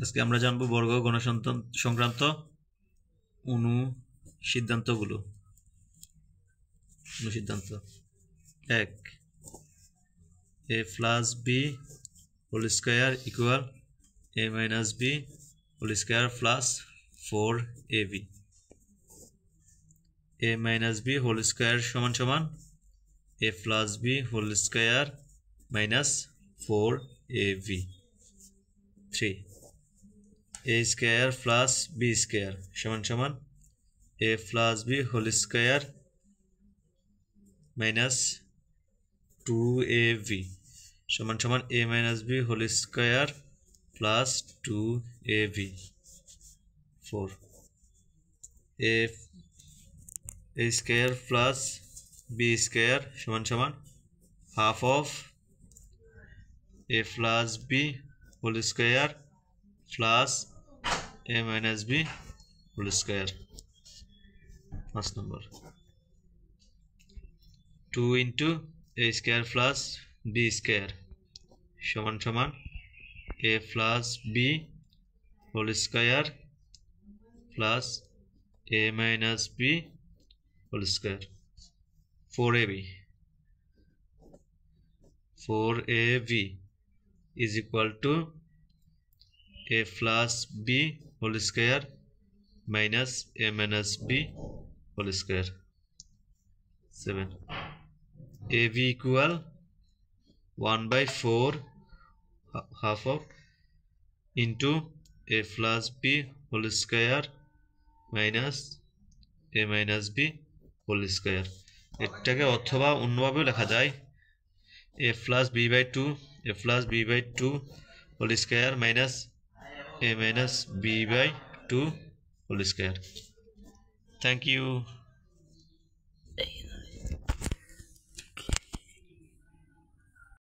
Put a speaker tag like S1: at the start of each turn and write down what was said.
S1: আজকে আমরা জানবো বর্গ সংক্রান্ত অনুসিদ্ধান্তগুলো। অনুসিদ্ধান্ত 1, a plus b whole square equal a minus b whole square plus 4ab। a minus b whole square সমান সমান a plus b whole square minus 4ab। 3, a square plus b square সমান সমান a plus b whole square minus 2ab সমান সমান a minus b whole square plus 2ab। 4, a square plus b square সমান সমান half of a plus b whole square plus a minus b whole square। 5 number 2 into a square plus b square সমান সমান a plus b whole square plus a minus b whole square। 4ab is equal to a plus b whole square minus a minus b whole square। 7, ab equal 1/4 half of into a plus b whole square minus a minus b whole square। এটাকে অথবা অন্যভাবে লেখা যায় a plus b/2 whole square minus a minus b/2 whole square। Thank you.